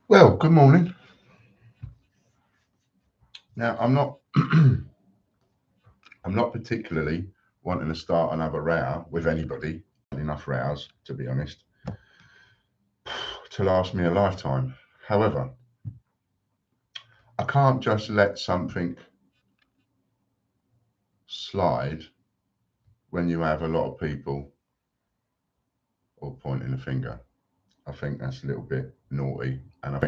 Well, good morning. Now, I'm not I'm not particularly wanting to start another row with anybody. Enough rows, to be honest, to last me a lifetime. However, I can't just let something slide when you have a lot of people all pointing a finger. I think that's a little bit naughty, and I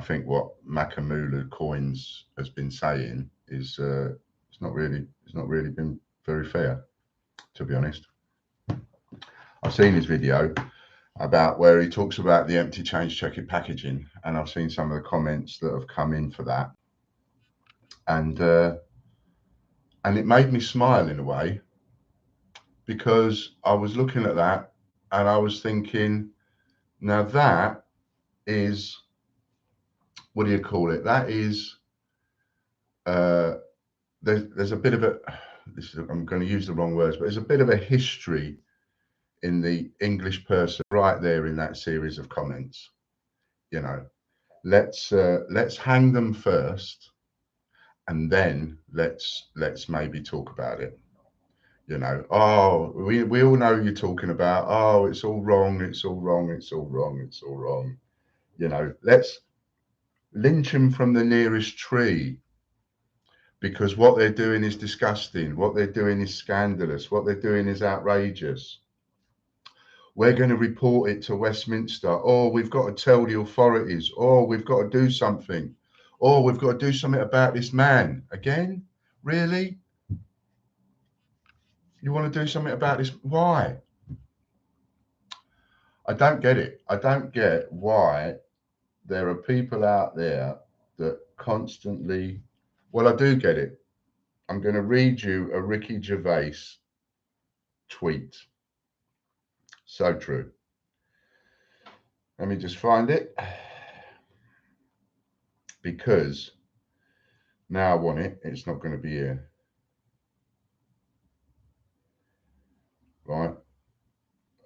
think what Makamulu Coins has been saying is it's not really been very fair, to be honest. I've seen his video about where he talks about the empty change checker packaging, and I've seen some of the comments that have come in for that, and uh, and it made me smile in a way because I was looking at that and I was thinking, now that is, what do you call it? That is uh, there's a bit of a I'm going to use the wrong words, but there's a bit of a history in the English person right there in that series of comments. You know, let's hang them first, and then let's maybe talk about it. Oh, we all know you're talking about, oh, it's all wrong, it's all wrong, it's all wrong, it's all wrong. Let's lynch them from the nearest tree, because what they're doing is disgusting, what they're doing is scandalous, what they're doing is outrageous. We're going to report it to Westminster. Oh, we've got to tell the authorities. Oh, we've got to do something. Oh, we've got to do something about this man. Again? Really? You want to do something about this? Why? I don't get it. I don't get why there are people out there that constantly. Well, I do get it. I'm going to read you a Ricky Gervais tweet. So true. Let me just find it, because now I want it. It's not going to be here. Right.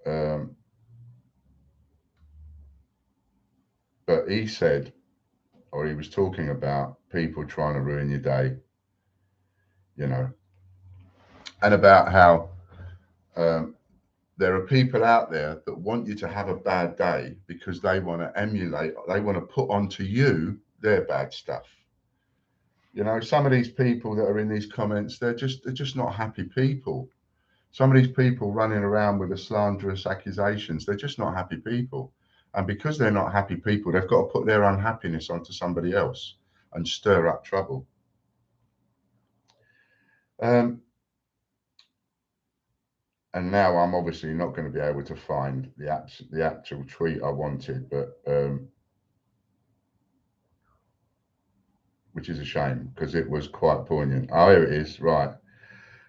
Um, but he said, or he was talking about people trying to ruin your day, you know, and about how um, there are people out there that want you to have a bad day because they want to emulate, they want to put onto you their bad stuff. Some of these people that are in these comments, they're just not happy people. Some of these people running around with the slanderous accusations, they're just not happy people. And because they're not happy people, they've got to put their unhappiness onto somebody else and stir up trouble. Um, and now I'm obviously not going to be able to find the actual tweet I wanted, but which is a shame because it was quite poignant. Oh, here it is. Right,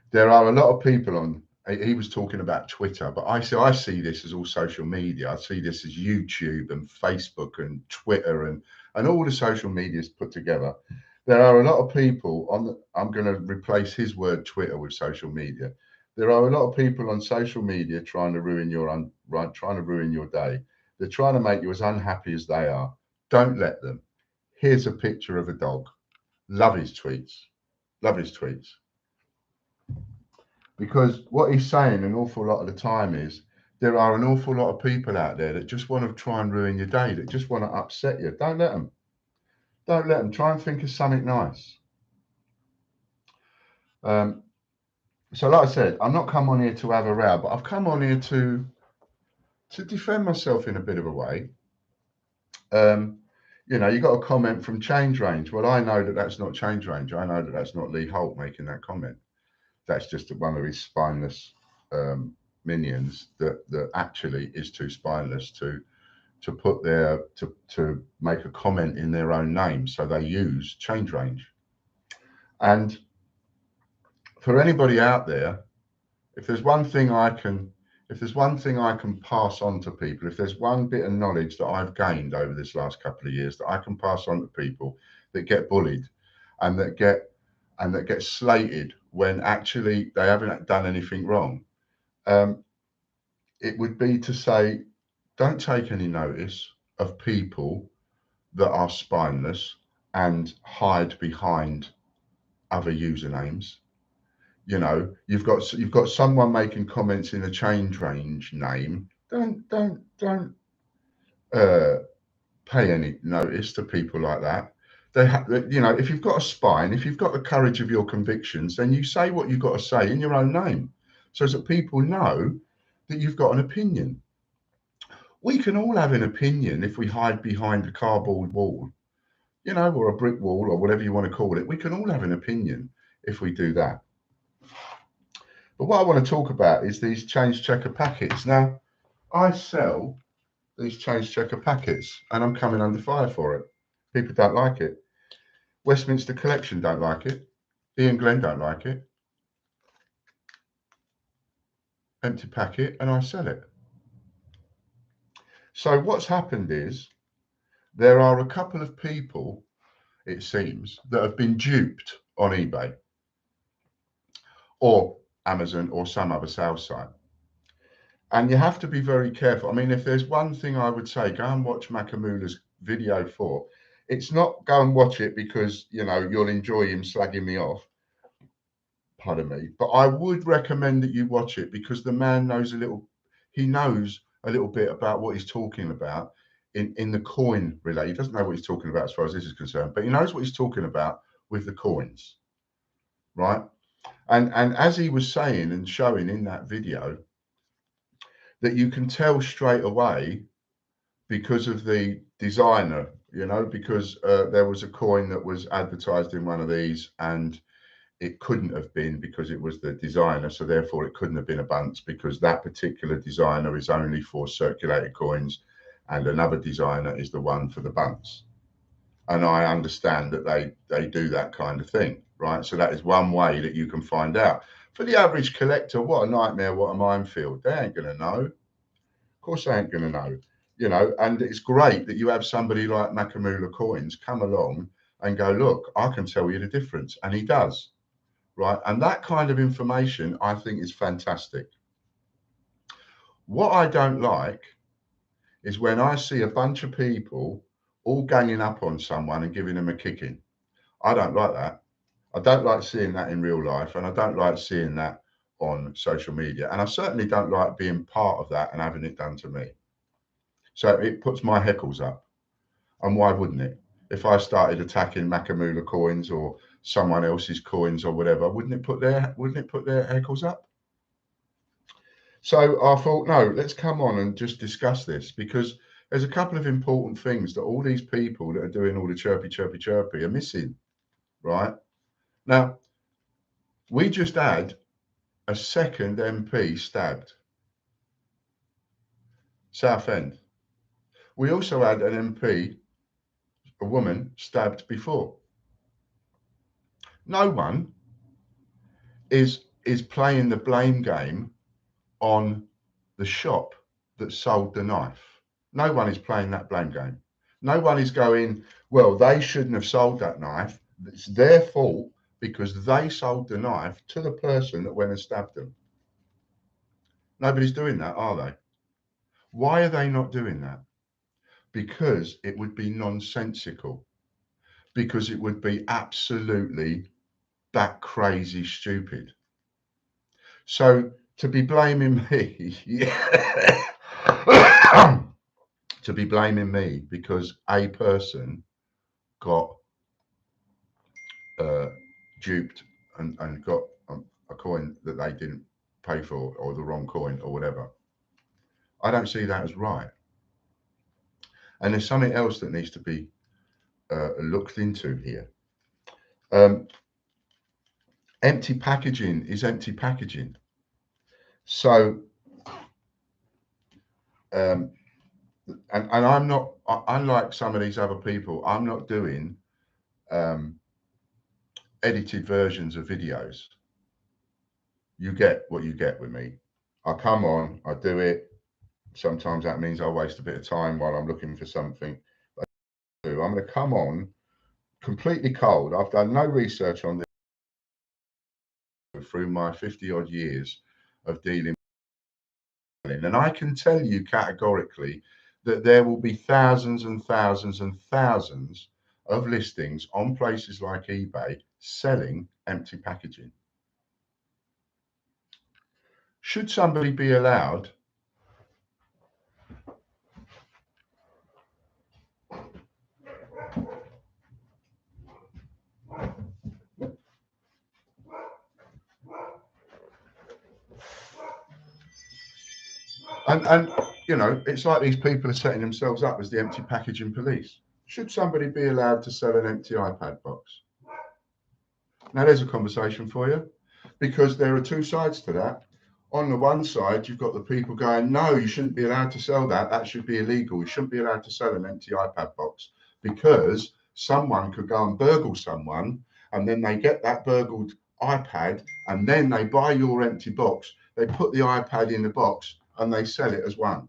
there are a lot of people on. He was talking about Twitter, but I see this as all social media. I see this as YouTube and Facebook and Twitter and all the social medias put together. There are a lot of people on. I'm going to replace his word Twitter with social media. There are a lot of people on social media trying to ruin trying to ruin your day. They're trying to make you as unhappy as they are. Don't let them. Here's a picture of a dog. Love his tweets. Love his tweets. Because what he's saying an awful lot of the time is there are an awful lot of people out there that just want to try and ruin your day, that just want to upset you. Don't let them. Don't let them. Try and think of something nice. Um, so, like I said, I'm not come on here to have a row, but I've come on here to defend myself in a bit of a way. You got a comment from Change Range. Well, I know that that's not Change Range. I know that that's not Lee Holt making that comment. That's just one of his spineless minions that actually is too spineless to put to make a comment in their own name. So they use Change Range. And for anybody out there, if there's one thing I can if there's one thing I can pass on to people, if there's one bit of knowledge that I've gained over this last couple of years that I can pass on to people that get bullied and that get slated when actually they haven't done anything wrong, um, it would be to say, don't take any notice of people that are spineless and hide behind other usernames. You know, you've got someone making comments in a change range name. Don't pay any notice to people like that. They have, you know, if you've got a spine, if you've got the courage of your convictions, then you say what you've got to say in your own name, so that people know that you've got an opinion. We can all have an opinion if we hide behind a cardboard wall, you know, or a brick wall, or whatever you want to call it. We can all have an opinion if we do that. But what I want to talk about is these change checker packets. Now, I sell these change checker packets, and I'm coming under fire for it. People don't like it. Westminster Collection don't like it. Ian Glenn don't like it. Empty packet, and I sell it. So what's happened is there are a couple of people, it seems, that have been duped on eBay or Amazon or some other sales site. And you have to be very careful. I mean, if there's one thing I would say, go and watch Makamula's video for. It's not go and watch it because, you know, you'll enjoy him slagging me off. Pardon me. But I would recommend that you watch it because the man knows he knows a little bit about what he's talking about in the coin relay. He doesn't know what he's talking about as far as this is concerned, but he knows what he's talking about with the coins, right? And as he was saying and showing in that video, that you can tell straight away because of the designer, you know, because there was a coin that was advertised in one of these and it couldn't have been because it was the designer. So therefore it couldn't have been a bunce because that particular designer is only for circulated coins and another designer is the one for the bunce. And I understand that they do that kind of thing, right? So that is one way that you can find out. For the average collector, what a nightmare, what a minefield. They ain't going to know. Of course they ain't going to know, you know, and it's great that you have somebody like Makamula Coins come along and go, look, I can tell you the difference. And he does, right? And that kind of information, I think, is fantastic. What I don't like is when I see a bunch of people all ganging up on someone and giving them a kicking. I don't like that. I don't like seeing that in real life, and I don't like seeing that on social media. And I certainly don't like being part of that and having it done to me. So it puts my heckles up. And why wouldn't it? If I started attacking Makamula Coins or someone else's coins or whatever, wouldn't it put their heckles up? So I thought, no, let's come on and just discuss this because there's a couple of important things that all these people that are doing all the chirpy are missing, right? Now, we just had a second MP stabbed. Southend. We also had an MP, a woman, stabbed before. No one is playing the blame game on the shop that sold the knife. No one is playing that blame game. No one is going, well, they shouldn't have sold that knife. It's their fault because they sold the knife to the person that went and stabbed them. Nobody's doing that, are they? Why are they not doing that? Because it would be nonsensical. Because it would be absolutely bat crazy stupid. So to be blaming me, to be blaming me because a person got duped and got a coin that they didn't pay for or the wrong coin or whatever. I don't see that as right. And there's something else that needs to be looked into here. Empty packaging is empty packaging. So, and I'm not, unlike some of these other people, I'm not doing edited versions of videos. You get what you get with me. I come on, I do it. Sometimes that means I waste a bit of time while I'm looking for something. I'm going to come on completely cold. I've done no research on this through my 50 odd years of dealing with it. And I can tell you categorically that there will be thousands and thousands and thousands of listings on places like eBay selling empty packaging. Should somebody be allowed and you know, it's like these people are setting themselves up as the empty packaging police. Should somebody be allowed to sell an empty iPad box? Now there's a conversation for you, because there are two sides to that. On the one side, you've got the people going, no, you shouldn't be allowed to sell that. That should be illegal. You shouldn't be allowed to sell an empty iPad box, because someone could go and burgle someone, and then they get that burgled iPad, and then they buy your empty box. They put the iPad in the box and they sell it as one.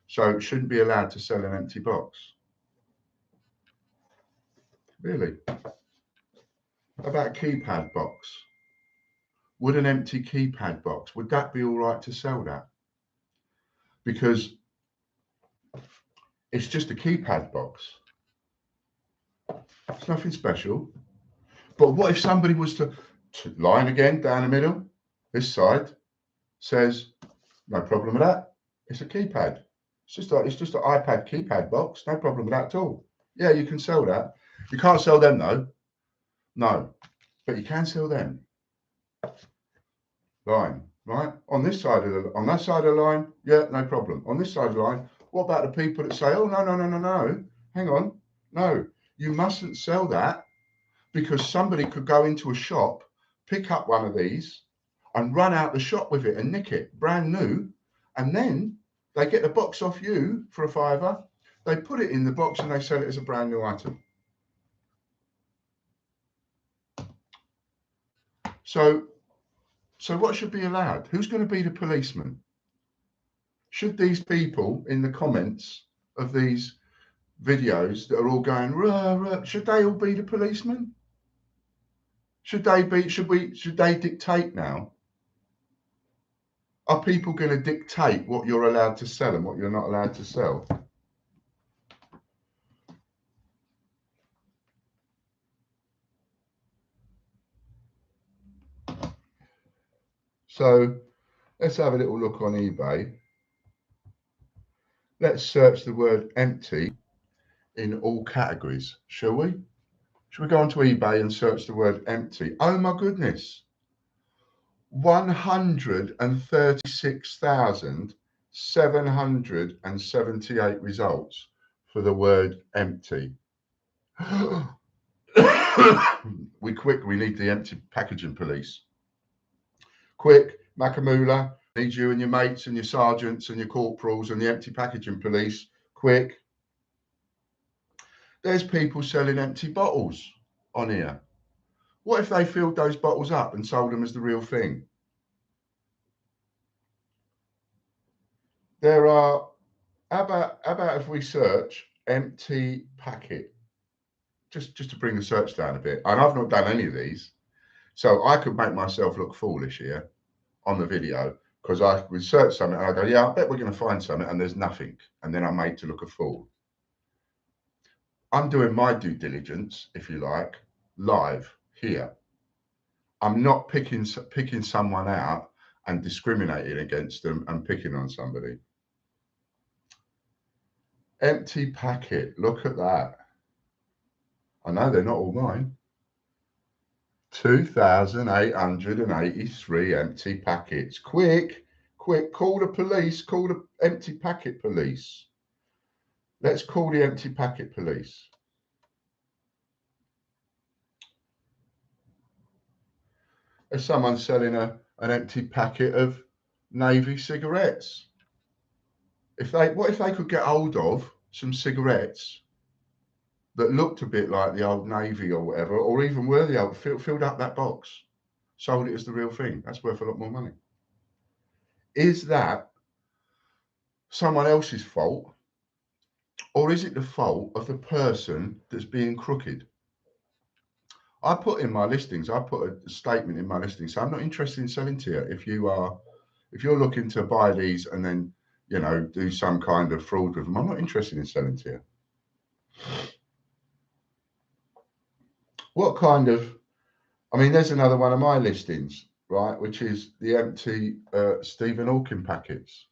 So it shouldn't be allowed to sell an empty box. Really? About keypad box? Would an empty keypad box, would that be all right to sell that? Because it's just a keypad box. It's nothing special. But what if somebody was to line again down the middle, this side, says, no problem with that. It's a keypad. It's just an iPad keypad box. No problem with that at all. Yeah, you can sell that. You can't sell them though. No, but you can sell them. Line, right? On this side of on that side of the line, yeah, no problem. On this side of the line, what about the people that say, oh, no, hang on. No, you mustn't sell that, because somebody could go into a shop, pick up one of these and run out the shop with it and nick it brand new. And then they get the box off you for a £5. They put it in the box and they sell it as a brand new item. So what should be allowed? Who's going to be the policeman? Should these people in the comments of these videos that are all going, rah, rah, should they all be the policemen? Should they dictate now? Are people going to dictate what you're allowed to sell and what you're not allowed to sell? So let's have a little look on eBay. Let's search the word empty in all categories, shall we? Shall we go onto eBay and search the word empty? Oh my goodness. 136,778 results for the word empty. We need the empty packaging police. Quick, Makamula, need you and your mates and your sergeants and your corporals and the empty packaging police. Quick. There's people selling empty bottles on here. What if they filled those bottles up and sold them as the real thing? There are, how about if we search empty packet? Just to bring the search down a bit. And I've not done any of these, so I could make myself look foolish here on the video, because I would search something and I go, yeah, I bet we're going to find something, and there's nothing, and then I'm made to look a fool. I'm doing my due diligence, if you like, live here. I'm not picking someone out and discriminating against them and picking on somebody. Empty packet, look at that. I know they're not all mine. 2,883 empty packets. Quick, call the police, call the empty packet police. Let's call the empty packet police. There's someone selling an empty packet of Navy cigarettes. What if they could get hold of some cigarettes that looked a bit like the old Navy or whatever, or even were the old, filled up that box, sold it as the real thing? That's worth a lot more money. Is that someone else's fault, or is it the fault of the person that's being crooked? I put in my listings, I put a statement in my listings. So I'm not interested in selling to you. If you're looking to buy these and then you know, do some kind of fraud with them. I'm not interested in selling to you. What kind of, I mean, there's another one of my listings, right, which is the empty Stephen Hawking packets.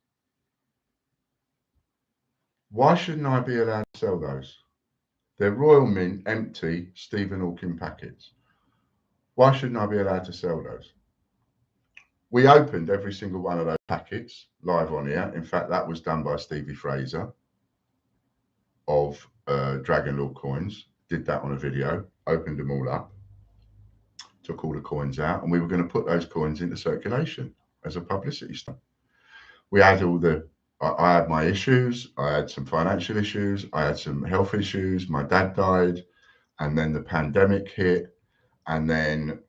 Why shouldn't I be allowed to sell those? They're Royal Mint empty Stephen Hawking packets. Why shouldn't I be allowed to sell those? We opened every single one of those packets live on here. In fact, that was done by Stevie Fraser of Dragon Lord Coins. Did that on a video, opened them all up, took all the coins out, and we were going to put those coins into circulation as a publicity stunt. We had all the, I had my issues, I had some financial issues, I had some health issues, my dad died, and then the pandemic hit, and then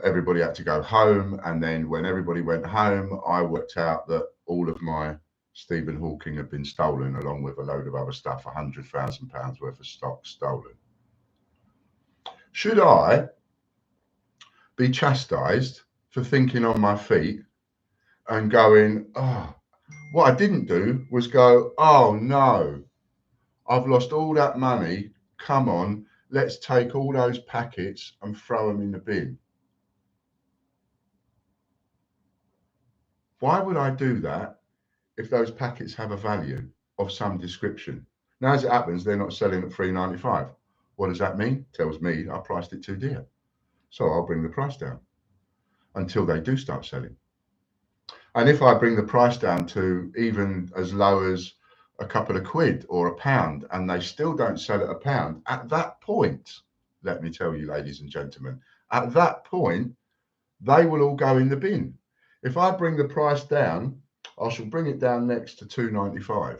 everybody had to go home. And then when everybody went home, I worked out that all of my Stephen Hawking had been stolen, along with a load of other stuff, £100,000 worth of stock stolen. Should I be chastised for thinking on my feet and going, oh, what I didn't do was go, oh no, I've lost all that money. Come on, let's take all those packets and throw them in the bin. Why would I do that if those packets have a value of some description? Now, as it happens, they're not selling at £3.95. What does that mean? Tells me I priced it too dear. So I'll bring the price down until they do start selling. And if I bring the price down to even as low as a couple of quid or £1 and they still don't sell at £1, at that point, let me tell you, ladies and gentlemen, at that point, they will all go in the bin. If I bring the price down, I shall bring it down next to £2.95.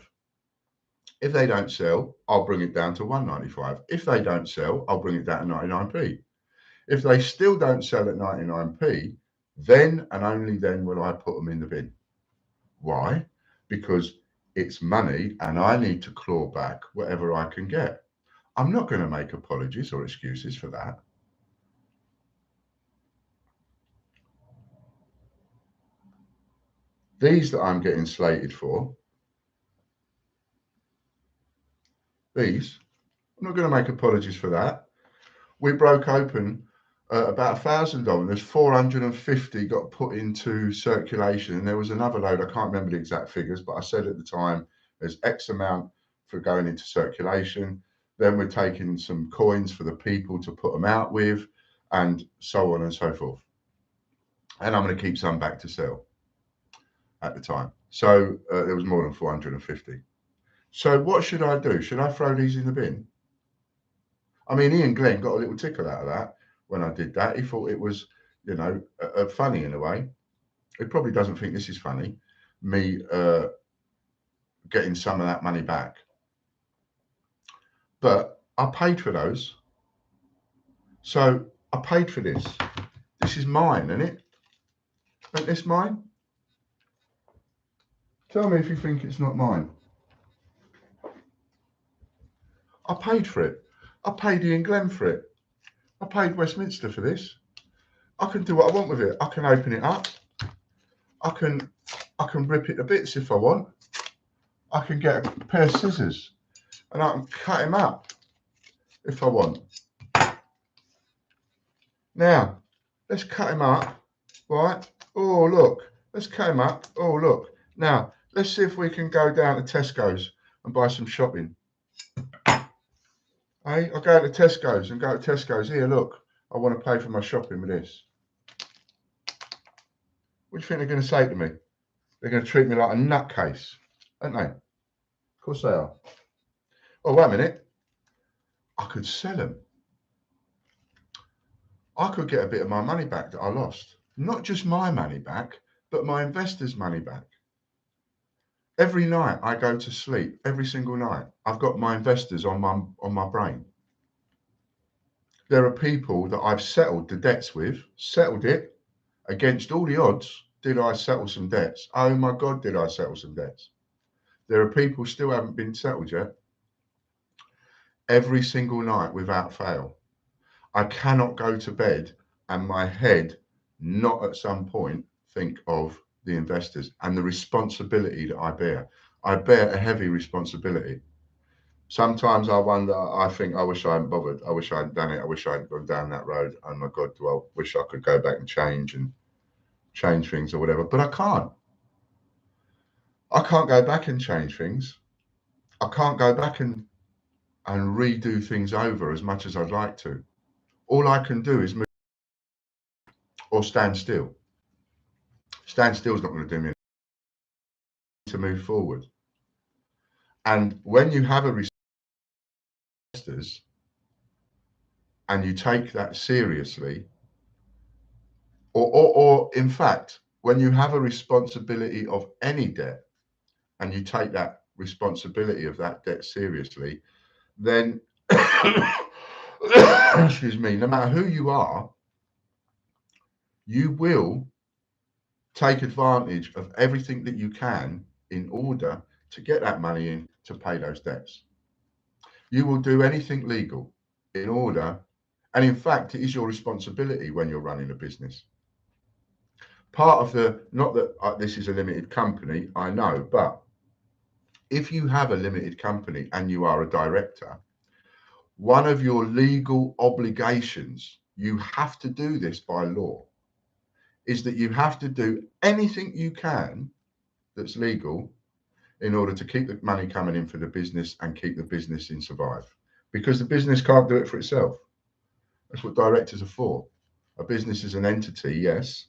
If they don't sell, I'll bring it down to £1.95. If they don't sell, I'll bring it down to 99p. If they still don't sell at 99p, then and only then will I put them in the bin. Why? Because it's money and I need to claw back whatever I can get. I'm not going to make apologies or excuses for that. These that I'm getting slated for, these, I'm not going to make apologies for that. We broke open about $1,000. There's 450 got put into circulation, and there was another load. I can't remember the exact figures, but I said at the time there's X amount for going into circulation. Then we're taking some coins for the people to put them out with, and so on and so forth. And I'm going to keep some back to sell at the time. So there was more than 450. So what should I do? Should I throw these in the bin? I mean, Ian Glenn got a little tickle out of that when I did that. He thought it was, you know, funny in a way. He probably doesn't think this is funny, me getting some of that money back. But I paid for those. So I paid for this. This is mine, isn't it? Isn't this mine? Tell me if you think it's not mine. I paid for it. I paid Ian Glenn for it. I paid Westminster for this. I can do what I want with it. I can open it up. I can rip it to bits if I want. I can get a pair of scissors and I can cut him up if I want. Now, let's cut him up, right? Oh, look. Let's cut him up. Oh, look. Now, let's see if we can go down to Tesco's and buy some shopping. Hey, I'll go to Tesco's and go to Tesco's. Here, look. I want to pay for my shopping with this. What do you think they're going to say to me? They're going to treat me like a nutcase, aren't they? Of course they are. Oh, wait a minute. I could sell them. I could get a bit of my money back that I lost. Not just my money back, but my investors' money back. Every night I go to sleep, every single night, I've got my investors on my brain. There are people that I've settled the debts with, settled it against all the odds. Did I settle some debts? Oh my God, did I settle some debts? There are people still haven't been settled yet. Every single night without fail. I cannot go to bed and my head not at some point think of the investors and the responsibility that I bear. I bear a heavy responsibility. Sometimes I wonder, I think, I wish I hadn't bothered. I wish I hadn't done it. I wish I hadn't gone down that road. Oh my God, do I wish I could go back and change things or whatever. But I can't. I can't go back and change things. I can't go back and redo things over as much as I'd like to. All I can do is move or stand still. Stand still is not going to do me to move forward. And when you have a investors and you take that seriously, or in fact, when you have a responsibility of any debt and you take that responsibility of that debt seriously, then excuse me, no matter who you are, you will take advantage of everything that you can in order to get that money in to pay those debts. You will do anything legal in order, and in fact, it is your responsibility when you're running a business. Part of the, not that this is a limited company, I know, but if you have a limited company and you are a director, one of your legal obligations, you have to do this by law, is that you have to do anything you can that's legal in order to keep the money coming in for the business and keep the business in survive. Because the business can't do it for itself. That's what directors are for. A business is an entity, yes,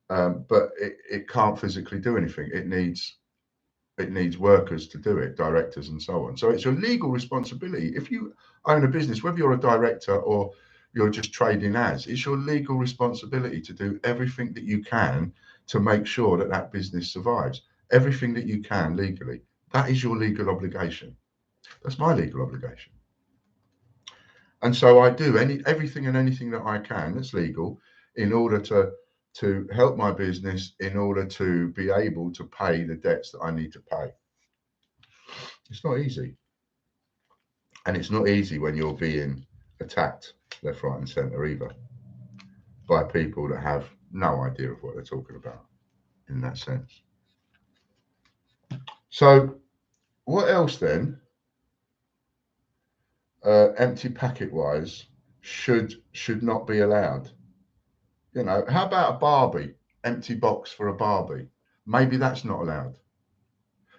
but it can't physically do anything. It needs workers to do it, directors and so on. So it's your legal responsibility. If you own a business, whether you're a director or you're just trading as, it's your legal responsibility to do everything that you can to make sure that that business survives. Everything that you can legally. That is your legal obligation. That's my legal obligation. And so I do everything and anything that I can that's legal in order to help my business, in order to be able to pay the debts that I need to pay. It's not easy. And it's not easy when you're being attacked left, right, and centre either by people that have no idea of what they're talking about in that sense. So, what else then, empty packet wise, should not be allowed? You know, how about a Barbie, empty box for a Barbie? Maybe that's not allowed.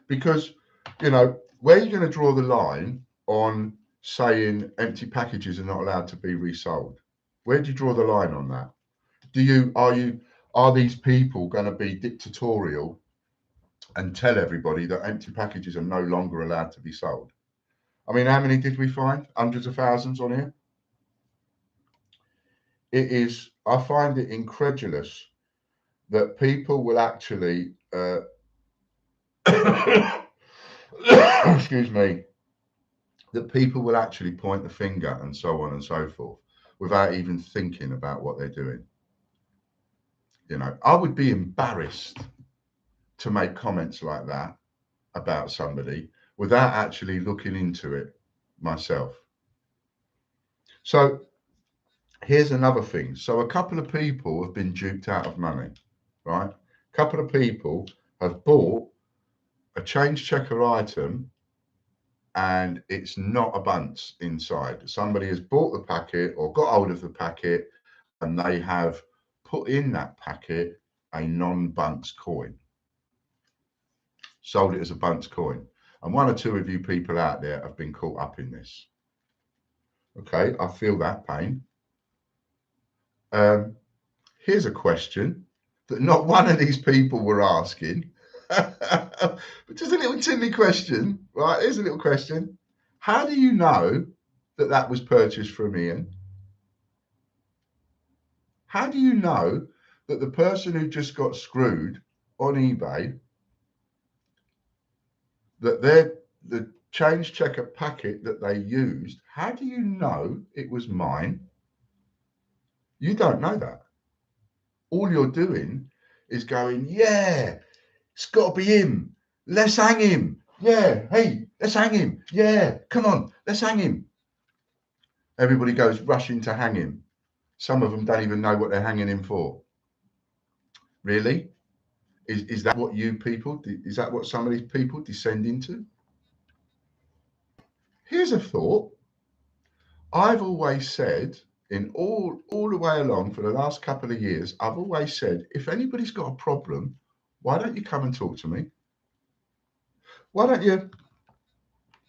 Because, you know, where are you going to draw the line on saying empty packages are not allowed to be resold? Where do you draw the line on that? Are these people going to be dictatorial and tell everybody that empty packages are no longer allowed to be sold? I mean, how many did we find? Hundreds of thousands on here. I find it incredulous that people will actually, excuse me, that people will actually point the finger and so on and so forth without even thinking about what they're doing. You know, I would be embarrassed to make comments like that about somebody without actually looking into it myself. So here's another thing. So a couple of people have been duped out of money, right? A couple of people have bought a change checker item and it's not a bunce inside. Somebody has bought the packet or got hold of the packet and they have put in that packet a non-bunce coin. Sold it as a bunce coin. And one or two of you people out there have been caught up in this. Okay, I feel that pain. Here's a question that not one of these people were asking, but just a little silly question, right? Here's a little question. How do you know that that was purchased from Ian? How do you know that the person who just got screwed on eBay, that the change checker packet that they used, how do you know it was mine? You don't know that. All you're doing is going, yeah, it's got to be him. Let's hang him. Yeah, hey, let's hang him. Yeah, come on, let's hang him. Everybody goes rushing to hang him. Some of them don't even know what they're hanging him for. Really? Is that what you people, is that what some of these people descend into? Here's a thought. I've always said, in all the way along for the last couple of years, I've always said, if anybody's got a problem, why don't you come and talk to me? Why don't you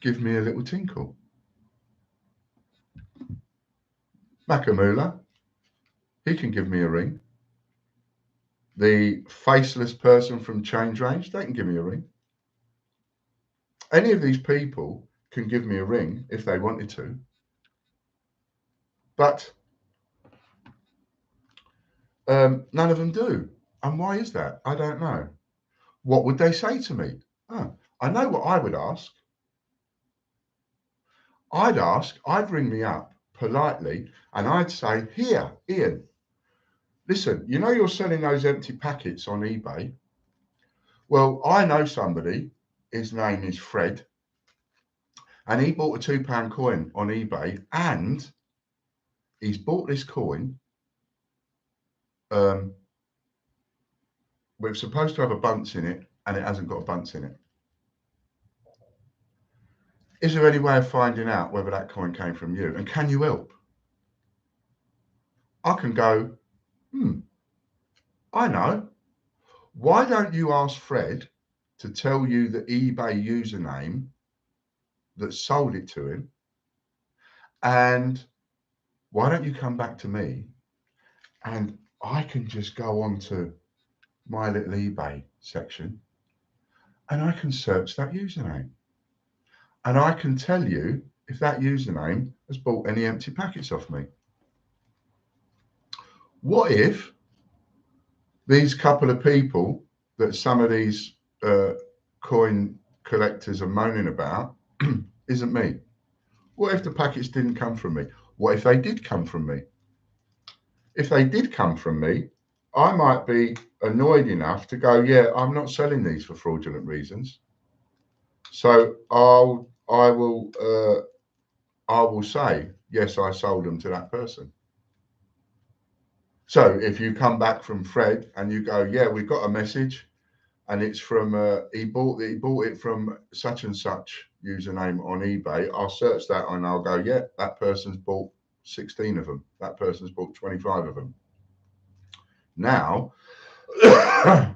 give me a little tinkle? Makamula, he can give me a ring. The faceless person from Change Range, they can give me a ring. Any of these people can give me a ring if they wanted to. But none of them do. And why is that? I don't know. What would they say to me? Oh, I know what I would ask. I'd ring me up politely and I'd say, here, Ian, listen, you know you're selling those empty packets on eBay? Well, I know somebody, his name is Fred, and he bought a £2 coin on eBay, and he's bought this coin. We're supposed to have a bunce in it, and it hasn't got a bunce in it. Is there any way of finding out whether that coin came from you? And can you help? I can go, I know. Why don't you ask Fred to tell you the eBay username that sold it to him? And why don't you come back to me and I can just go on to my little eBay section and I can search that username. And I can tell you if that username has bought any empty packets off me. What if these couple of people that some of these coin collectors are moaning about isn't me? What if the packets didn't come from me? What if they did come from me? If they did come from me, I might be annoyed enough to go, yeah, I'm not selling these for fraudulent reasons. So I will say, yes, I sold them to that person. So if you come back from Fred and you go, yeah, we've got a message, and it's from he bought it from such and such username on eBay, I'll search that and I'll go, yeah, that person's bought 16 of them. That person's bought 25 of them. Now,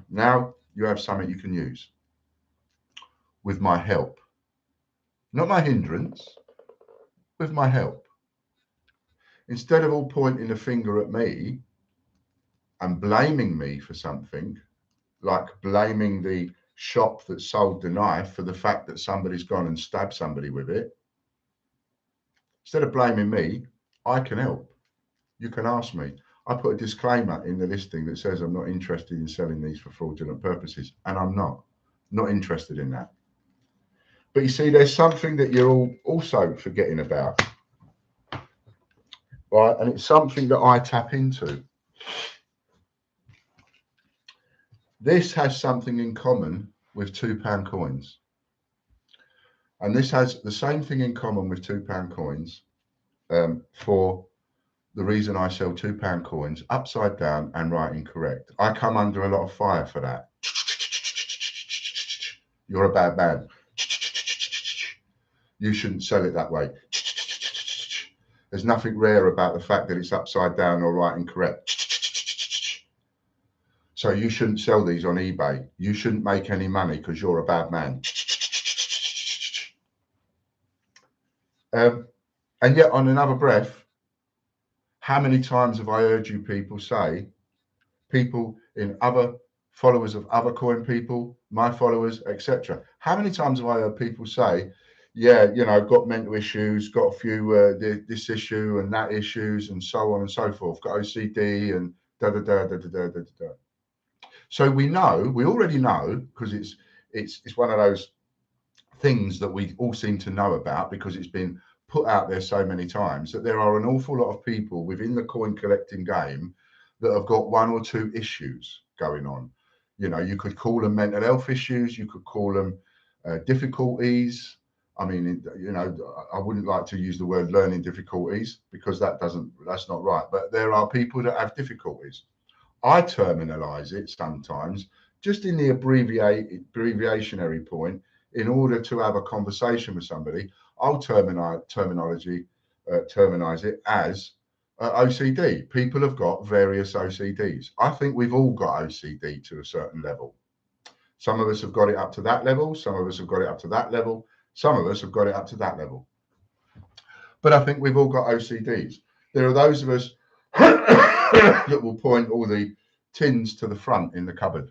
now you have something you can use with my help. Not my hindrance, with my help. Instead of all pointing the finger at me and blaming me for something, like blaming the shop that sold the knife for the fact that somebody's gone and stabbed somebody with it, instead of blaming me, I can help. You can ask me. I put a disclaimer in the listing that says I'm not interested in selling these for fraudulent purposes, and I'm not interested in that. But you see, there's something that you're all also forgetting about, right? And it's something that I tap into. This has something in common with £2 coins. And this has the same thing in common with £2 coins for the reason I sell £2 coins upside down and right incorrect. I come under a lot of fire for that. You're a bad man. You shouldn't sell it that way. There's nothing rare about the fact that it's upside down or right incorrect. So you shouldn't sell these on eBay. You shouldn't make any money because you're a bad man. And yet on another breath, how many times have I heard you people say, people in other followers of other coin people, my followers, etc. How many times have I heard people say, yeah, you know, got mental issues, got a few this issue and that issues and so on and so forth, got OCD and da da da da da da da da. So we already know, because it's one of those things that we all seem to know about because it's been put out there so many times, that there are an awful lot of people within the coin collecting game that have got one or two issues going on. You know, you could call them mental health issues, you could call them difficulties. I mean, you know, I wouldn't like to use the word learning difficulties because that's not right. But there are people that have difficulties. I terminalize it sometimes just in the abbreviationary point, in order to have a conversation with somebody, I'll terminize it as OCD. People have got various OCDs. I think we've all got OCD to a certain level. Some of us have got it up to that level. Some of us have got it up to that level. Some of us have got it up to that level. But I think we've all got OCDs. There are those of us that will point all the tins to the front in the cupboard.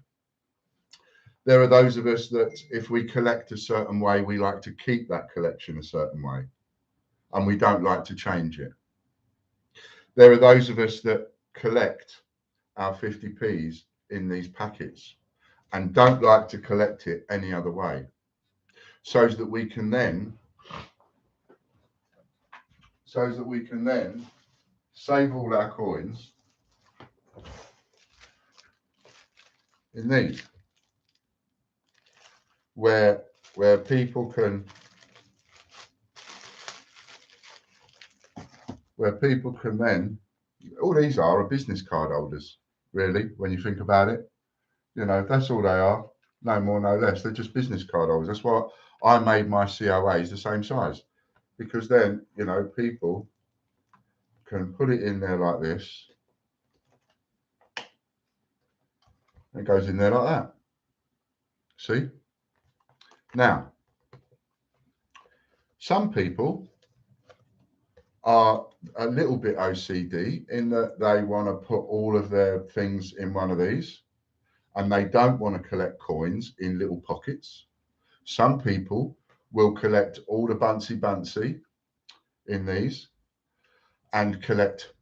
There are those of us that if we collect a certain way, we like to keep that collection a certain way and we don't like to change it. There are those of us that collect our 50p's in these packets and don't like to collect it any other way, so that we can then save all our coins in these, where people can then, all these are business card holders, really, when you think about it. You know, that's all they are, no more, no less. They're just business card holders. That's why I made my COAs the same size, because then, you know, people can put it in there like this. It goes in there like that. See? Now, some people are a little bit OCD in that they want to put all of their things in one of these and they don't want to collect coins in little pockets. Some people will collect all the buncy in these and collect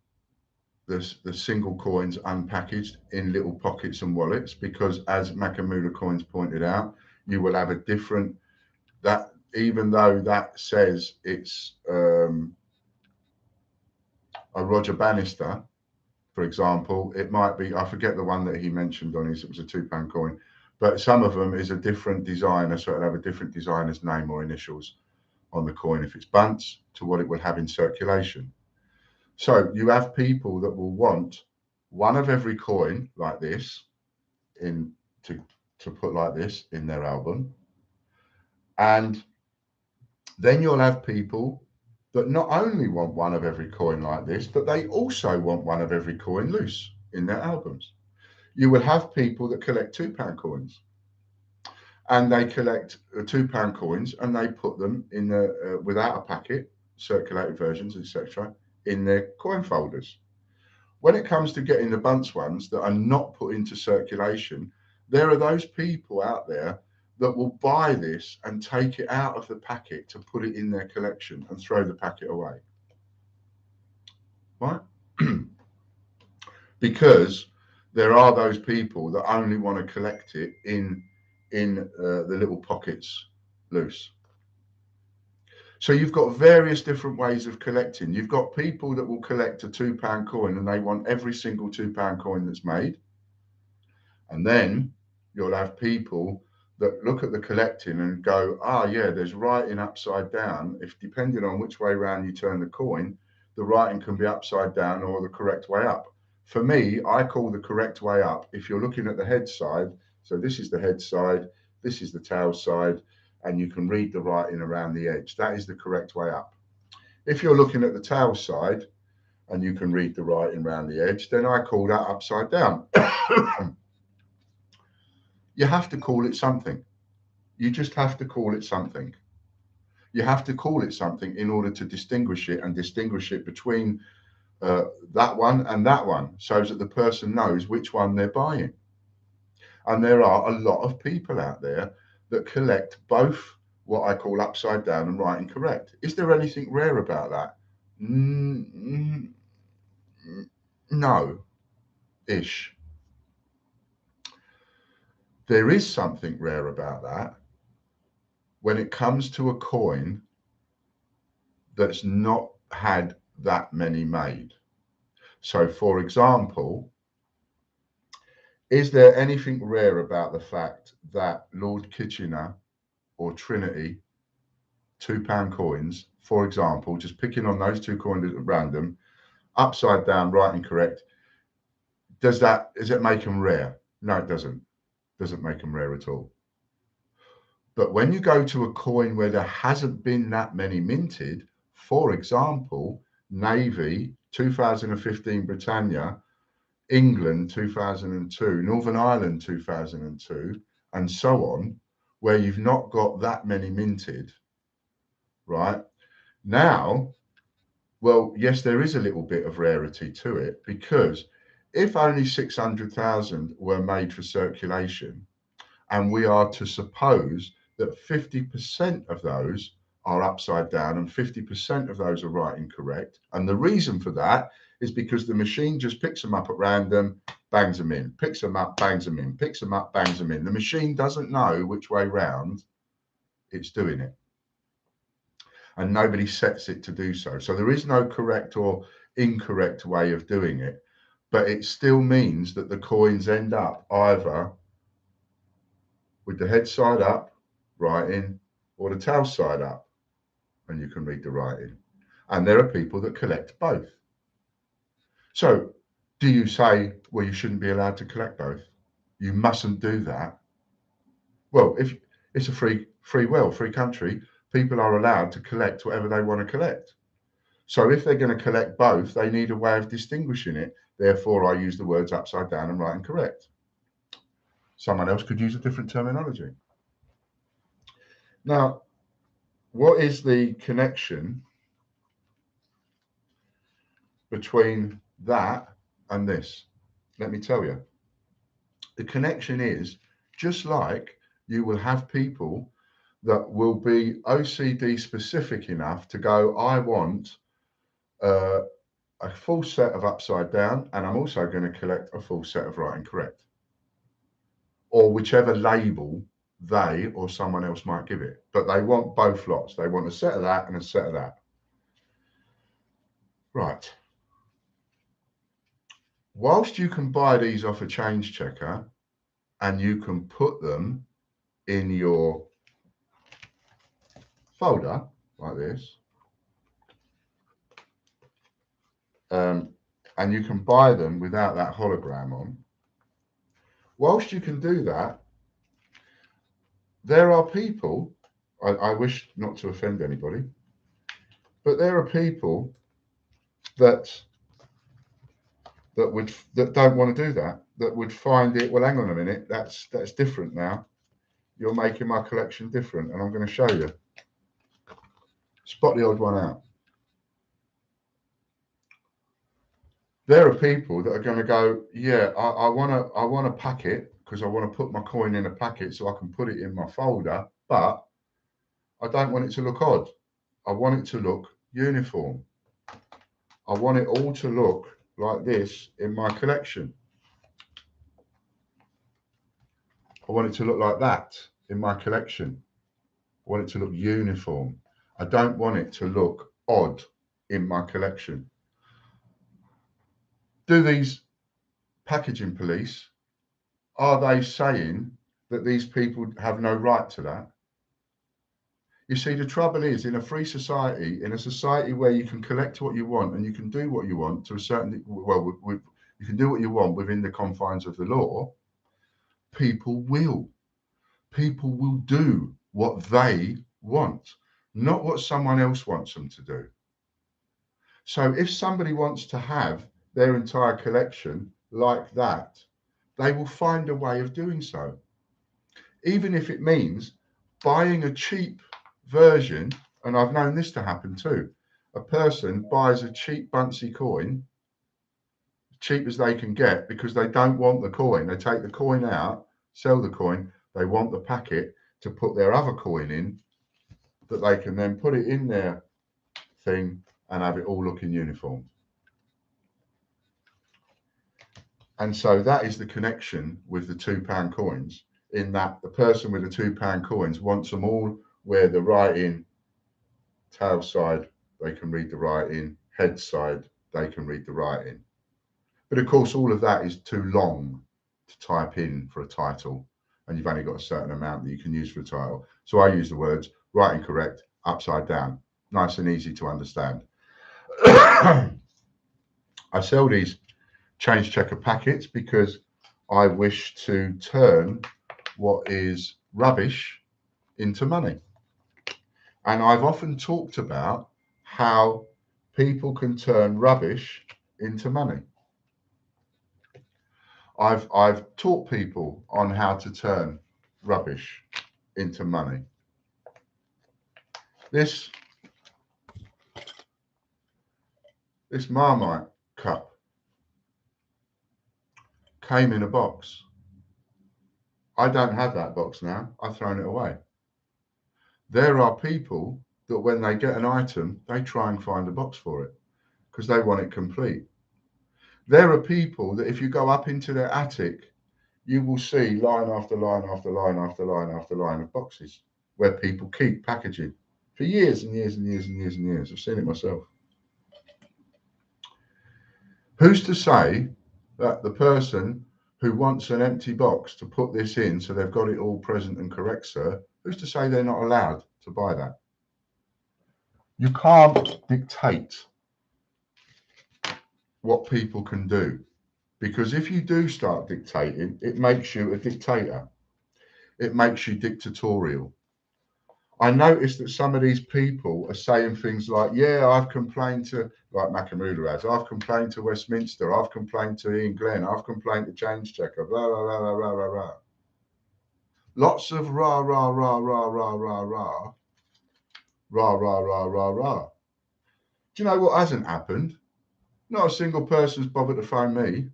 the single coins unpackaged in little pockets and wallets, because as Makamula Coins pointed out, you will have a different, that even though that says it's a Roger Bannister, for example, it might be, I forget the one that he mentioned on his, it was a £2 coin, but some of them is a different designer, so it'll have a different designer's name or initials on the coin if it's bunts to what it will have in circulation. So you have people that will want one of every coin like this in to put like this in their album. And then you'll have people that not only want one of every coin like this, but they also want one of every coin loose in their albums. You will have people that collect £2 coins, and they collect £2 coins and they put them in the without a packet, circulated versions, etc., in their coin folders. When it comes to getting the bunts ones that are not put into circulation, there are those people out there that will buy this and take it out of the packet to put it in their collection and throw the packet away. Right? Because there are those people that only want to collect it in the little pockets loose. So you've got various different ways of collecting. You've got people that will collect a £2 coin and they want every single £2 coin that's made. And then you'll have people that look at the collecting and go, yeah, there's writing upside down. If depending on which way around you turn the coin, the writing can be upside down or the correct way up. For me, I call the correct way up if you're looking at the head side. So this is the head side, this is the tail side, and you can read the writing around the edge. That is the correct way up. If you're looking at the tail side and you can read the writing around the edge, then I call that upside down. You have to call it something. You just have to call it something. You have to call it something in order to distinguish it and distinguish it between that one and that one, so that the person knows which one they're buying. And there are a lot of people out there that collect both what I call upside down and writing correct. Is there anything rare about that? No-ish. There is something rare about that when it comes to a coin that's not had that many made. So, for example, is there anything rare about the fact that Lord Kitchener or Trinity £2 coins, for example, just picking on those two coins at random, upside down, right and correct, does it make them rare? No, it doesn't. Doesn't make them rare at all. But when you go to a coin where there hasn't been that many minted, for example, Navy 2015 Britannia, England 2002, Northern Ireland 2002, and so on, where you've not got that many minted, right? Now, well, yes, there is a little bit of rarity to it, because if only 600,000 were made for circulation, and we are to suppose that 50% of those are upside down and 50% of those are right and correct. And the reason for that is because the machine just picks them up at random, bangs them in, picks them up, bangs them in, picks them up, bangs them in. The machine doesn't know which way round it's doing it. And nobody sets it to do so. So there is no correct or incorrect way of doing it. But it still means that the coins end up either with the head side up, writing, or the tail side up, and you can read the writing. And there are people that collect both. So do you say, well, you shouldn't be allowed to collect both? You mustn't do that. Well, if it's a free country, people are allowed to collect whatever they want to collect. So if they're going to collect both, they need a way of distinguishing it. Therefore, I use the words upside down and right and correct. Someone else could use a different terminology. Now, what is the connection between that and this? Let me tell you. The connection is just like you will have people that will be OCD specific enough to go, I want a full set of upside down, and I'm also going to collect a full set of right and correct, or whichever label they or someone else might give it. But they want both lots. They want a set of that and a set of that. Right. Whilst you can buy these off a change checker and you can put them in your folder like this, and you can buy them without that hologram on. Whilst you can do that, there are people, I wish not to offend anybody, but there are people that don't want to do that, that would find it, well, hang on a minute, that's different now. You're making my collection different, and I'm going to show you. Spot the odd one out. There are people that are going to go, yeah, I want a packet because I want to put my coin in a packet so I can put it in my folder, but I don't want it to look odd. I want it to look uniform. I want it all to look like this in my collection. I want it to look like that in my collection. I want it to look uniform. I don't want it to look odd in my collection. Do these packaging police, are they saying that these people have no right to that? You see, the trouble is, in a free society, in a society where you can collect what you want and you can do what you want to a certain, well, you can do what you want within the confines of the law, people will do what they want, not what someone else wants them to do. So if somebody wants to have their entire collection like that, they will find a way of doing so. Even if it means buying a cheap version, and I've known this to happen too. A person buys a cheap Buncy coin, cheap as they can get, because they don't want the coin. They take the coin out, sell the coin, they want the packet to put their other coin in, that they can then put it in their thing and have it all looking uniform. And so that is the connection with the £2 coins, in that the person with the £2 coins wants them all where the writing, tail side, they can read the writing, head side, they can read the writing. But of course, all of that is too long to type in for a title, and you've only got a certain amount that you can use for a title. So I use the words right and correct, upside down, nice and easy to understand. I sell these change checker packets because I wish to turn what is rubbish into money. And I've often talked about how people can turn rubbish into money. I've taught people on how to turn rubbish into money. This Marmite cup came in a box. I don't have that box now. I've thrown it away. There are people that when they get an item, they try and find a box for it because they want it complete. There are people that if you go up into their attic, you will see line after line after line after line after line of boxes where people keep packaging for years and years and years and years and years. I've seen it myself. Who's to say that the person who wants an empty box to put this in so they've got it all present and correct, sir, who's to say they're not allowed to buy that? You can't dictate what people can do, because if you do start dictating, it makes you a dictator. It makes you dictatorial. I noticed that some of these people are saying things like, yeah, I've complained to, like Makamula has, I've complained to Westminster, I've complained to Ian Glenn, I've complained to Change Checker, blah, blah, blah, blah, blah, blah. Lots of rah, rah, rah, rah, rah, rah, rah, rah, rah, rah, rah, rah. Do you know what hasn't happened? Not a single person's bothered to phone me.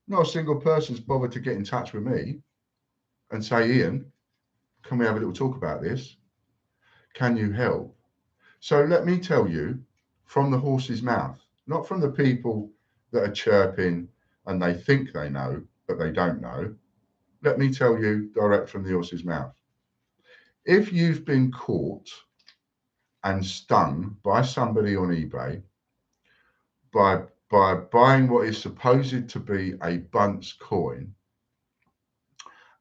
Not a single person's bothered to get in touch with me and say, Ian, can we have a little talk about this? Can you help? So let me tell you from the horse's mouth, not from the people that are chirping and they think they know, but they don't know. Let me tell you direct from the horse's mouth. If you've been caught and stung by somebody on eBay by buying what is supposed to be a Bunce coin,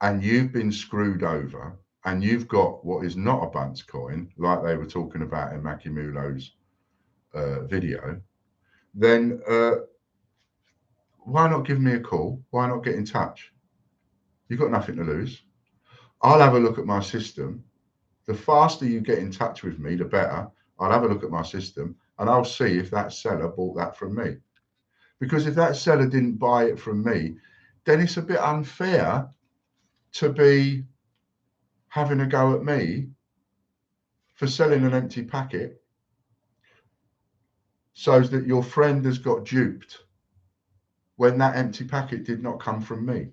and you've been screwed over, and you've got what is not a Bunce coin, like they were talking about in Mackie Mulo's video, then why not give me a call? Why not get in touch? You've got nothing to lose. I'll have a look at my system. The faster you get in touch with me, the better. I'll have a look at my system and I'll see if that seller bought that from me. Because if that seller didn't buy it from me, then it's a bit unfair to be having a go at me for selling an empty packet so that your friend has got duped when that empty packet did not come from me.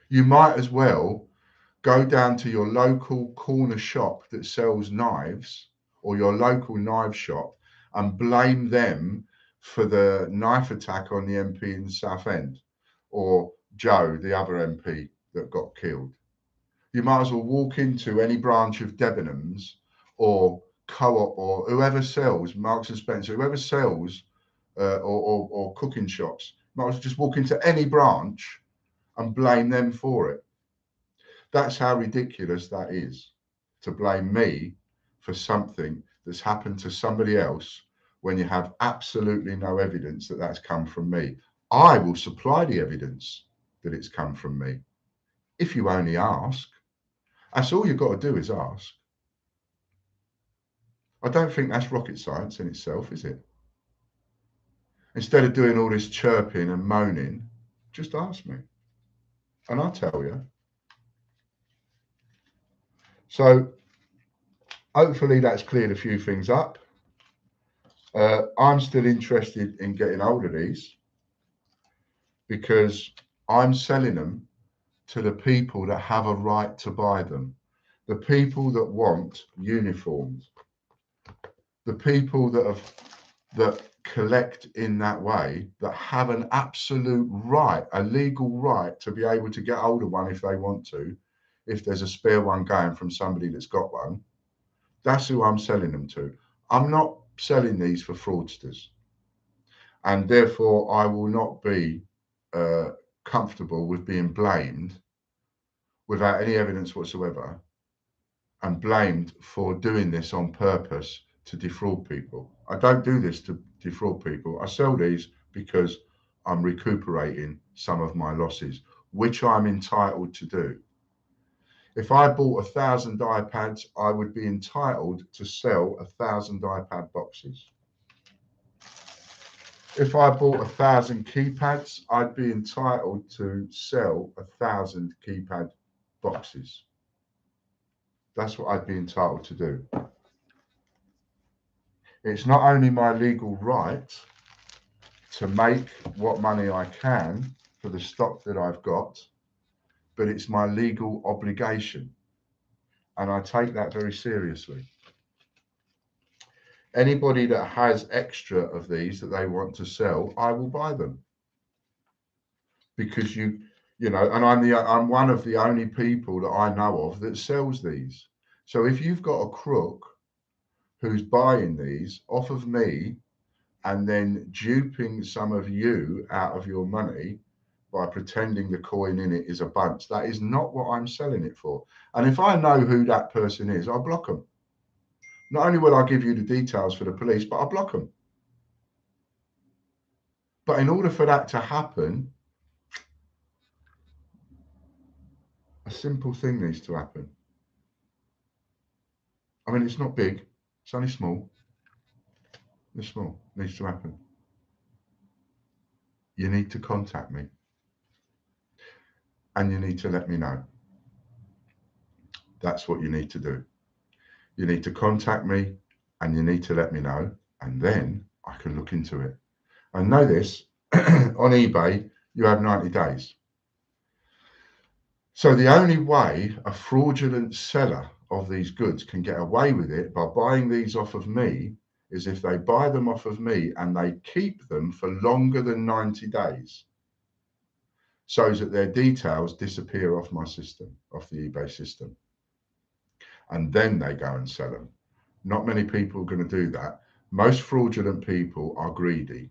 You might as well go down to your local corner shop that sells knives or your local knife shop and blame them for the knife attack on the MP in Southend, or Joe, the other MP that got killed. You might as well walk into any branch of Debenhams or Co-op or whoever sells, Marks and Spencer, whoever sells or cooking shops, might as well just walk into any branch and blame them for it. That's how ridiculous that is, to blame me for something that's happened to somebody else when you have absolutely no evidence that that's come from me. I will supply the evidence that it's come from me if you only ask. That's all you've got to do is ask. I don't think that's rocket science in itself, is it? Instead of doing all this chirping and moaning, just ask me and I'll tell you. So hopefully that's cleared a few things up. I'm still interested in getting hold of these because I'm selling them to the people that have a right to buy them, the people that want uniforms, the people that collect in that way, that have an absolute right, a legal right to be able to get hold of one if they want to, if there's a spare one going from somebody that's got one. That's who I'm selling them to. I'm not selling these for fraudsters, and therefore I will not be comfortable with being blamed without any evidence whatsoever and blamed for doing this on purpose to defraud people. I don't do this to defraud people. I sell these because I'm recuperating some of my losses, which I'm entitled to do. If I bought 1,000 iPads, I would be entitled to sell 1,000 iPad boxes. If I bought 1,000 keypads, I'd be entitled to sell 1,000 keypad boxes. That's what I'd be entitled to do. It's not only my legal right to make what money I can for the stock that I've got, but it's my legal obligation. And I take that very seriously. Anybody that has extra of these that they want to sell, I will buy them. Because you know, and I'm one of the only people that I know of that sells these. So if you've got a crook who's buying these off of me and then duping some of you out of your money by pretending the coin in it is a bunch, that is not what I'm selling it for. And if I know who that person is, I'll block them. Not only will I give you the details for the police, but I'll block them. But in order for that to happen, a simple thing needs to happen. I mean, it's not big, it's only small. It's small, it needs to happen. You need to contact me. And you need to let me know. That's what you need to do. You need to contact me and you need to let me know, and then I can look into it. And know this, on eBay, you have 90 days. So the only way a fraudulent seller of these goods can get away with it by buying these off of me is if they buy them off of me and they keep them for longer than 90 days. So that their details disappear off my system, off the eBay system. And then they go and sell them. Not many people are going to do that. Most fraudulent people are greedy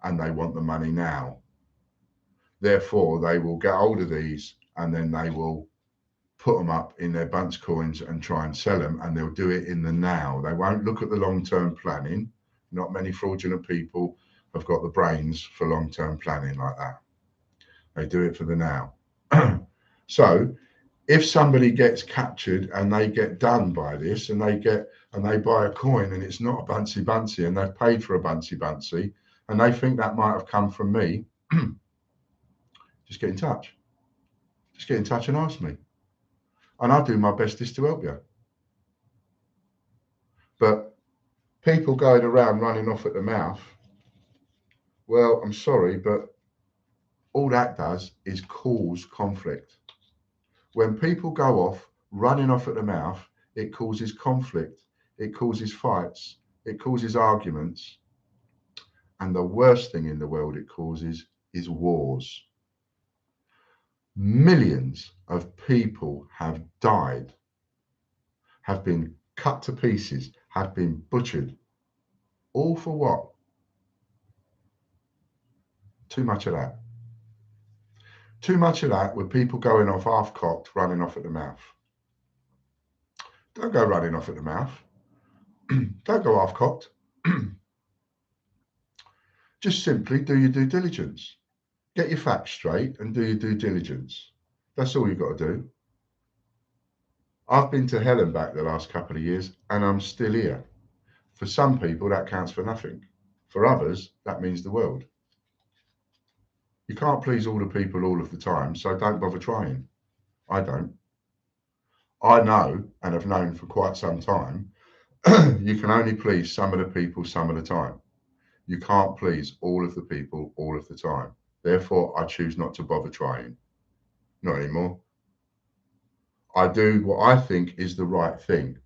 and they want the money now. Therefore, they will get hold of these and then they will put them up in their bunch coins and try and sell them, and they'll do it in the now. They won't look at the long-term planning. Not many fraudulent people have got the brains for long-term planning like that. They do it for the now. So if somebody gets captured and they get done by this and they buy a coin and it's not a Bunsy and they've paid for a Bunsy and they think that might have come from me, just get in touch. Just get in touch and ask me. And I'll do my bestest to help you. But people going around running off at the mouth, well, I'm sorry, but all that does is cause conflict. When people go off running off at the mouth, it causes conflict, it causes fights, it causes arguments. And the worst thing in the world it causes is wars. Millions of people have died, have been cut to pieces, have been butchered. All for what? Too much of that. Too much of that with people going off half-cocked, running off at the mouth. Don't go running off at the mouth. Don't go half-cocked. Just simply do your due diligence. Get your facts straight and do your due diligence. That's all you've got to do. I've been to hell and back the last couple of years and I'm still here. For some people, that counts for nothing. For others, that means the world. You can't please all the people all of the time, so don't bother trying. I don't. I know and have known for quite some time, you can only please some of the people some of the time. You can't please all of the people all of the time. Therefore, I choose not to bother trying. Not anymore. I do what I think is the right thing.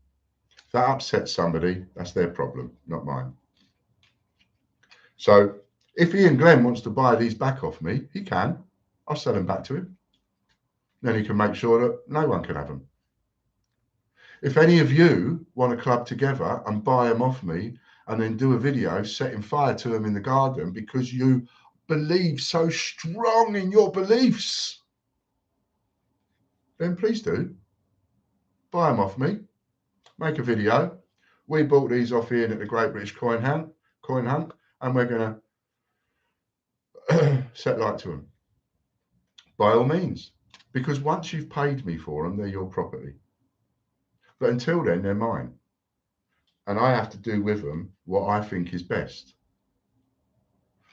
If that upsets somebody, that's their problem, not mine. So if Ian Glenn wants to buy these back off me, he can. I'll sell them back to him. Then he can make sure that no one can have them. If any of you want to club together and buy them off me and then do a video setting fire to them in the garden because you believe so strong in your beliefs, then please do. Buy them off me. Make a video. We bought these off Ian at the Great British Coin Hunt, and we're going to set light to them. by all means, because once you've paid me for them, they're your property. But until then, they're mine. And I have to do with them what I think is best.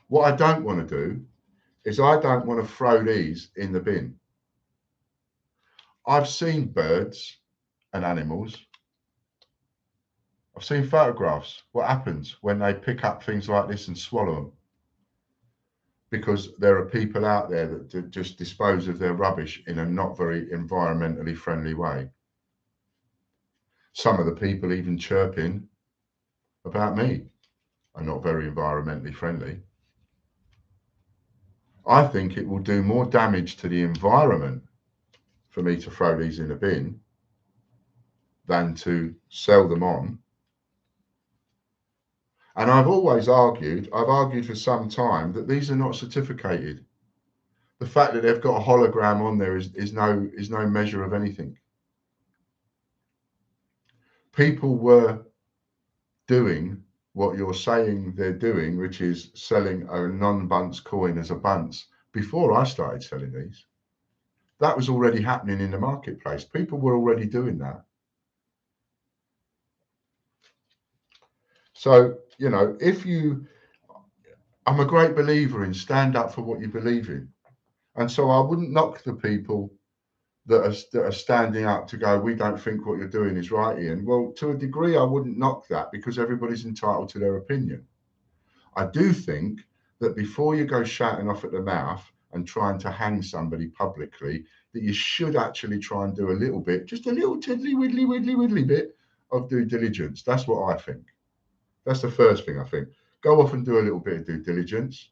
What I don't want to do is I don't want to throw these in the bin. I've seen birds and animals. I've seen photographs. What happens when they pick up things like this and swallow them? Because there are people out there that just dispose of their rubbish in a not very environmentally friendly way. Some of the people even chirping about me are not very environmentally friendly. I think it will do more damage to the environment for me to throw these in a bin than to sell them on. And I've argued for some time that these are not certificated. The fact that they've got a hologram on there is no measure of anything. People were doing what you're saying they're doing, which is selling a non-bunce coin as a bunce, before I started selling these. That was already happening in the marketplace. People were already doing that. So, you know, I'm a great believer in stand up for what you believe in. And so I wouldn't knock the people that are standing up to go, we don't think what you're doing is right, Ian. Well, to a degree, I wouldn't knock that because everybody's entitled to their opinion. I do think that before you go shouting off at the mouth and trying to hang somebody publicly, that you should actually try and do a little bit, just a little tiddly widdly bit of due diligence. That's what I think. That's the first thing I think. Go off and do a little bit of due diligence.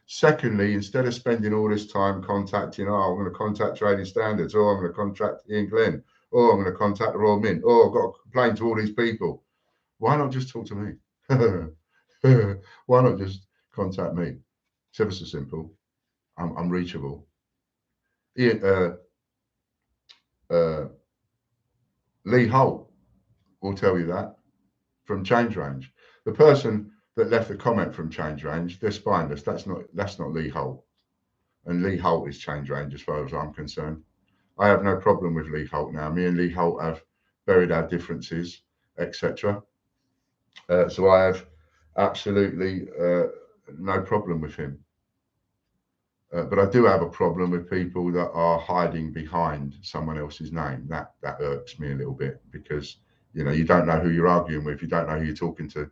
Secondly, instead of spending all this time contacting, I'm going to contact Trading Standards, or I'm going to contact Ian Glenn, or I'm going to contact the Royal Mint, or I've got to complain to all these people. Why not just talk to me? Why not just contact me? It's ever so simple. I'm reachable. Ian, Lee Holt will tell you that from Change Range. The person that left the comment from Change Range, they're spineless. That's not Lee Holt. And Lee Holt is Change Range as far as I'm concerned. I have no problem with Lee Holt now. Me and Lee Holt have buried our differences, etc. So I have absolutely no problem with him. But I do have a problem with people that are hiding behind someone else's name. That irks me a little bit because, you know, you don't know who you're arguing with. You don't know who you're talking to.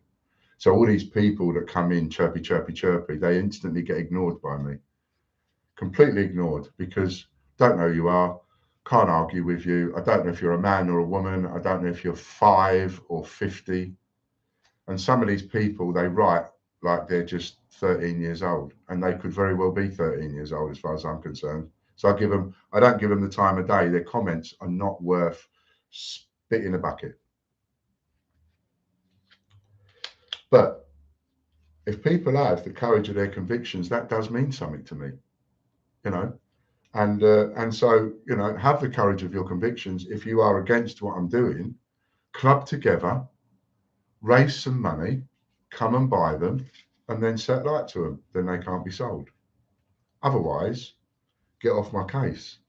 So all these people that come in chirpy, chirpy, chirpy, they instantly get ignored by me. Completely ignored because don't know who you are, can't argue with you. I don't know if you're a man or a woman. I don't know if you're 5 or 50. And some of these people, they write like they're just 13 years old, and they could very well be 13 years old as far as I'm concerned. So I don't give them the time of day. Their comments are not worth spit in a bucket. But if people have the courage of their convictions, that does mean something to me, you know. And so, you know, have the courage of your convictions. If you are against what I'm doing, club together, raise some money, come and buy them, and then set light to them. Then they can't be sold. Otherwise, get off my case.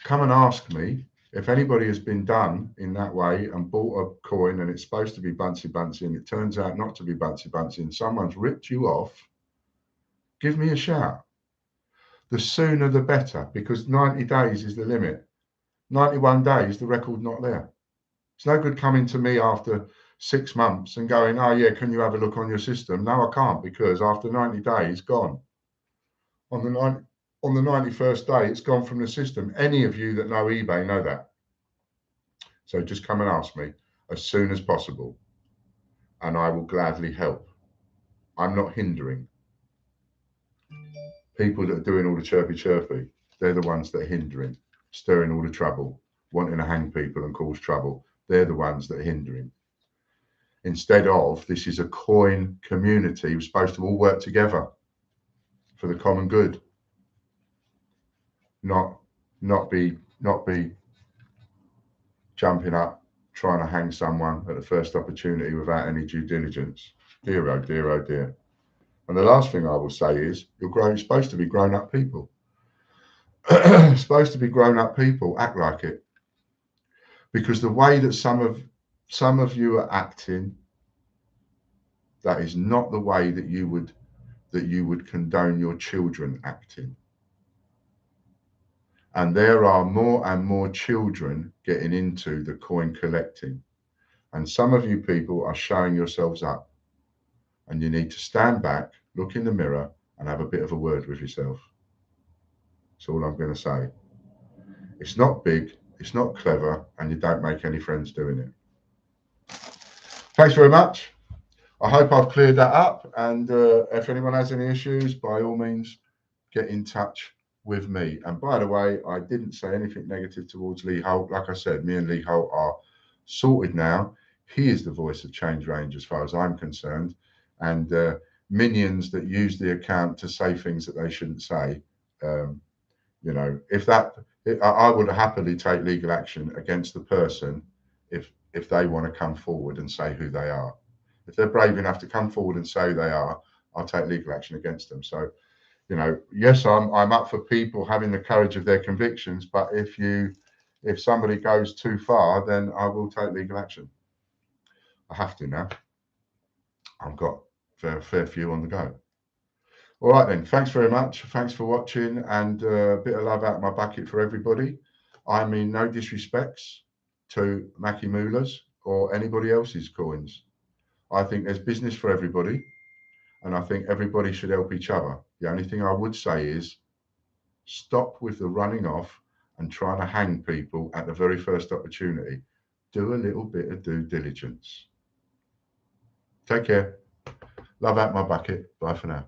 Come and ask me if anybody has been done in that way and bought a coin and it's supposed to be Buncy and it turns out not to be Buncy and someone's ripped you off, give me a shout. The sooner the better, because 90 days is the limit. 91 days, the record not there. It's no good coming to me after 6 months and going, oh yeah, can you have a look on your system? No, I can't, because after 90 days, gone. On the 91st day, it's gone from the system. Any of you that know eBay know that. So just come and ask me as soon as possible, and I will gladly help. I'm not hindering. People that are doing all the chirpy, they're the ones that are hindering, stirring all the trouble, wanting to hang people and cause trouble. They're the ones that are hindering. Instead of, this is a coin community. We're supposed to all work together for the common good. Not be jumping up, trying to hang someone at the first opportunity without any due diligence. Dear, oh dear, oh dear. And the last thing I will say is, you're supposed to be grown-up people. supposed to be grown-up people, act like it. Because the way that some of you are acting, that is not the way that you would condone your children acting. And there are more and more children getting into the coin collecting. And some of you people are showing yourselves up. And you need to stand back, look in the mirror, and have a bit of a word with yourself. That's all I'm going to say. It's not big, it's not clever, and you don't make any friends doing it. Thanks very much. I hope I've cleared that up. And if anyone has any issues, by all means, get in touch with me. And by the way, I didn't say anything negative towards Lee Holt. Like I said, me and Lee Holt are sorted now. He is the voice of change range as far as I'm concerned. And minions that use the account to say things that they shouldn't say, you know, I would happily take legal action against the person if they want to come forward and say who they are. If they're brave enough to come forward and say who they are, I'll take legal action against them. So, you know, yes, I'm up for people having the courage of their convictions, but if somebody goes too far, then I will take legal action. I have to now. I've got a fair few on the go. All right then, thanks very much. Thanks for watching, and a bit of love out of my bucket for everybody. I mean no disrespects to Mackie Mooler's or anybody else's coins. I think there's business for everybody, and I think everybody should help each other. The only thing I would say is stop with the running off and trying to hang people at the very first opportunity. Do a little bit of due diligence. Take care. Love out my bucket. Bye for now.